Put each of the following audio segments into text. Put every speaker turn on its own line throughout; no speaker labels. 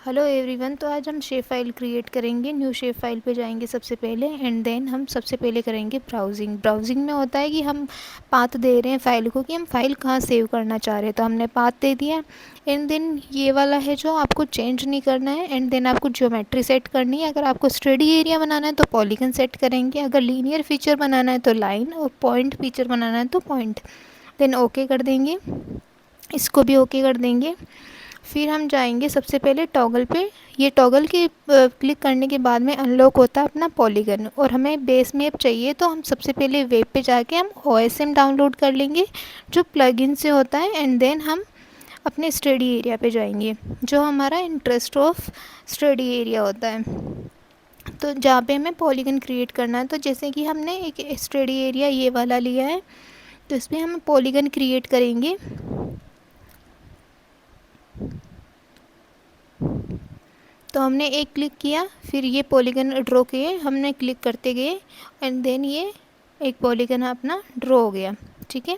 Hello everyone. तो आज हम शेप फाइल क्रिएट करेंगे। न्यू शेप फाइल पे जाएंगे सबसे पहले एंड देन हम सबसे पहले करेंगे ब्राउजिंग में होता है कि हम पाथ दे रहे हैं फाइल को कि हम फाइल कहाँ सेव करना चाह रहे हैं। तो हमने पाथ दे दिया एंड देन ये वाला है जो आपको चेंज नहीं करना है। एंड देन आपको ज्योमेट्री सेट करनी है। अगर आपको स्टडी एरिया बनाना है तो पॉलीगन सेट करेंगे। अगर लीनियर फीचर बनाना है तो लाइन, और पॉइंट फीचर बनाना है तो पॉइंट। देन ओके कर देंगे, इसको भी ओके कर देंगे। फिर हम जाएंगे सबसे पहले टॉगल पे। ये टॉगल के क्लिक करने के बाद में अनलॉक होता है अपना पॉलीगन, और हमें बेस मैप चाहिए। तो हम सबसे पहले वेब पे जाके हम OSM डाउनलोड कर लेंगे जो प्लगइन से होता है। एंड देन हम अपने स्टडी एरिया पे जाएंगे जो हमारा इंटरेस्ट ऑफ स्टडी एरिया होता है, तो जहाँ पे हमें पॉलीगन क्रिएट करना है। तो जैसे कि हमने एक स्टडी एरिया ये वाला लिया है, तो इसमें हम पॉलीगन क्रिएट करेंगे। तो हमने एक क्लिक किया, फिर ये पॉलीगन ड्रॉ किए, हमने क्लिक करते गए एंड देन ये एक पॉलीगन अपना ड्रॉ हो गया। ठीक है,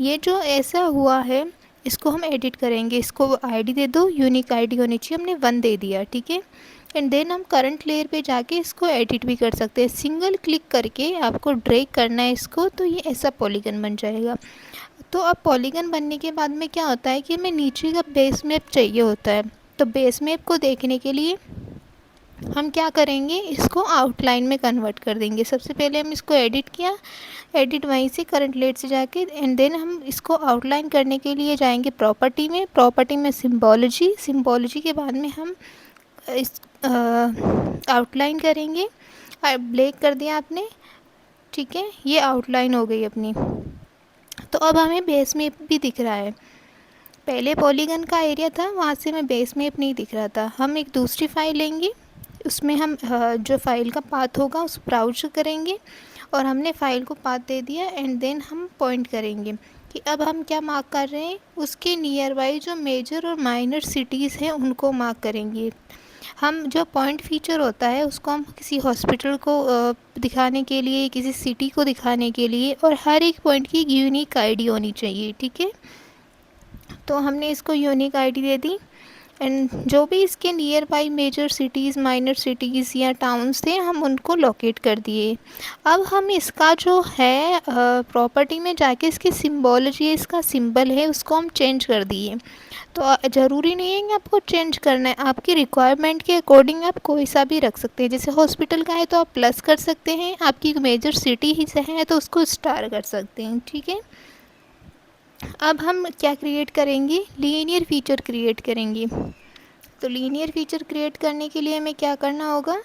ये जो ऐसा हुआ है इसको हम एडिट करेंगे। इसको आईडी दे दो, यूनिक आईडी होनी चाहिए, हमने 1 दे दिया। ठीक है, एंड देन हम करंट लेयर पे जाके इसको एडिट भी कर सकते हैं। सिंगल क्लिक करके आपको ड्रैग करना है इसको, तो ये ऐसा पॉलीगन बन जाएगा। तो अब पॉलीगन बनने के बाद में क्या होता है कि हमें नीचे का बेस मैप चाहिए होता है। तो बेस मैप को देखने के लिए हम क्या करेंगे, इसको आउटलाइन में कन्वर्ट कर देंगे। सबसे पहले हम इसको एडिट किया, एडिट वहीं से करंट लेयर से जाके, एंड देन हम इसको आउटलाइन करने के लिए जाएंगे प्रॉपर्टी में। प्रॉपर्टी में सिम्बोलॉजी के बाद में हम इस आउटलाइन करेंगे। ब्लैक कर दिया आपने, ठीक है, ये आउटलाइन हो गई अपनी। तो अब हमें बेस मैप भी दिख रहा है। पहले पॉलीगन का एरिया था, वहाँ से हमें बेस मैप नहीं दिख रहा था। हम एक दूसरी फाइल लेंगे, उसमें हम जो फाइल का पाथ होगा उस ब्राउज करेंगे, और हमने फाइल को पाथ दे दिया। एंड देन हम पॉइंट करेंगे कि अब हम क्या मार्क कर रहे हैं, उसके नियर बाई जो मेजर और माइनर सिटीज़ हैं उनको मार्क करेंगे। हम जो पॉइंट फीचर होता है उसको हम किसी हॉस्पिटल को दिखाने के लिए, किसी सिटी को दिखाने के लिए, और हर एक पॉइंट की यूनिक आईडी होनी चाहिए। ठीक है, तो हमने इसको यूनिक आईडी दे दी। एंड जो भी इसके nearby major cities, minor cities या टाउन्स थे, हम उनको लोकेट कर दिए। अब हम इसका जो है प्रॉपर्टी में जाके इसकी सिम्बोलॉजी, इसका सिंबल है, उसको हम चेंज कर दिए। तो ज़रूरी नहीं है कि आपको चेंज करना है, आपकी रिक्वायरमेंट के अकॉर्डिंग आप कोई सा भी रख सकते हैं। जैसे हॉस्पिटल का है तो आप प्लस कर सकते हैं, आपकी मेजर सिटी ही से है तो उसको स्टार कर सकते हैं। ठीक है, अब हम क्या क्रिएट करेंगे, लीनियर फीचर क्रिएट करेंगे। तो लीनियर फीचर क्रिएट करने के लिए हमें क्या करना होगा,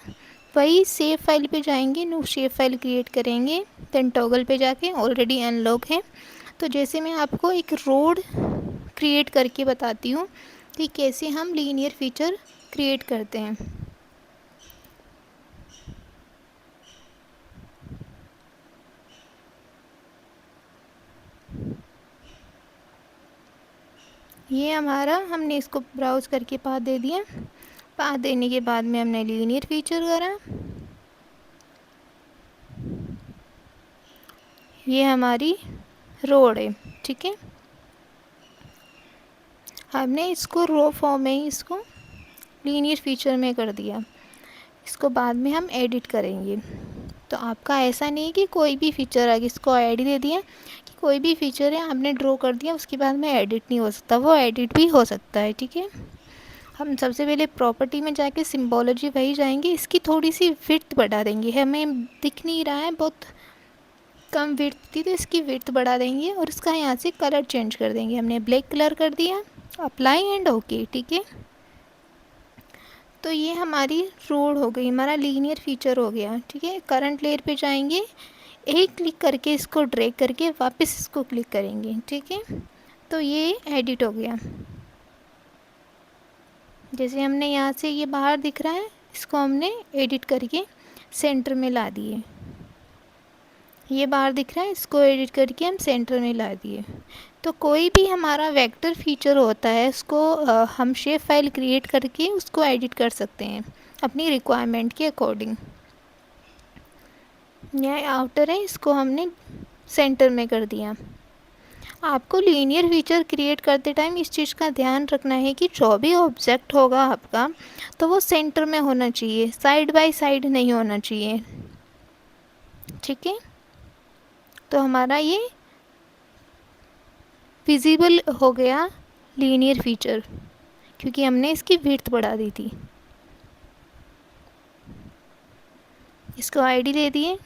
वही सेव फाइल पे जाएंगे, न्यू शेप फाइल क्रिएट करेंगे। देन टॉगल पे जाके ऑलरेडी अनलॉक है। तो जैसे मैं आपको एक रोड क्रिएट करके बताती हूँ कि कैसे हम लीनियर फीचर क्रिएट करते हैं। ये हमारा, हमने इसको ब्राउज करके पाथ दे दिया। पाथ देने के बाद में हमने लीनियर फीचर करा। ये हमारी रोड है। ठीक है, हमने इसको रो फॉर्म में ही इसको लीनियर फीचर में कर दिया। इसको बाद में हम एडिट करेंगे। तो आपका ऐसा नहीं कि कोई भी फीचर आगे, इसको आईडी दे दिया कि कोई भी फीचर है आपने ड्रॉ कर दिया, उसके बाद में एडिट नहीं हो सकता, वो एडिट भी हो सकता है। ठीक है, हम सबसे पहले प्रॉपर्टी में जाके सिम्बोलॉजी वही जाएंगे, इसकी थोड़ी सी विड्थ बढ़ा देंगे। हमें दिख नहीं रहा है, बहुत कम विड्थ थी, तो इसकी विड्थ बढ़ा देंगे और इसका यहाँ से कलर चेंज कर देंगे। हमने ब्लैक कलर कर दिया, अप्लाई एंड ओके। ठीक है, तो ये हमारी रोड हो गई, हमारा लीनियर फीचर हो गया। ठीक है, करंट लेयर पे जाएंगे, एक क्लिक करके इसको ड्रैग करके वापस इसको क्लिक करेंगे। ठीक है, तो ये एडिट हो गया। जैसे हमने यहाँ से ये बाहर दिख रहा है, इसको हमने एडिट करके सेंटर में ला दिए। ये बाहर दिख रहा है, इसको एडिट करके हम सेंटर में ला दिए। तो कोई भी हमारा वेक्टर फीचर होता है उसको हम शेप फाइल क्रिएट करके उसको एडिट कर सकते हैं अपनी रिक्वायरमेंट के अकॉर्डिंग। यह आउटर है, इसको हमने सेंटर में कर दिया। आपको लीनियर फीचर क्रिएट करते टाइम इस चीज़ का ध्यान रखना है कि जो भी ऑब्जेक्ट होगा आपका, तो वो सेंटर में होना चाहिए, साइड बाय साइड नहीं होना चाहिए। ठीक है, तो हमारा ये विजिबल हो गया लीनियर फीचर, क्योंकि हमने इसकी विड्थ बढ़ा दी थी। इसको आईडी दे दिए।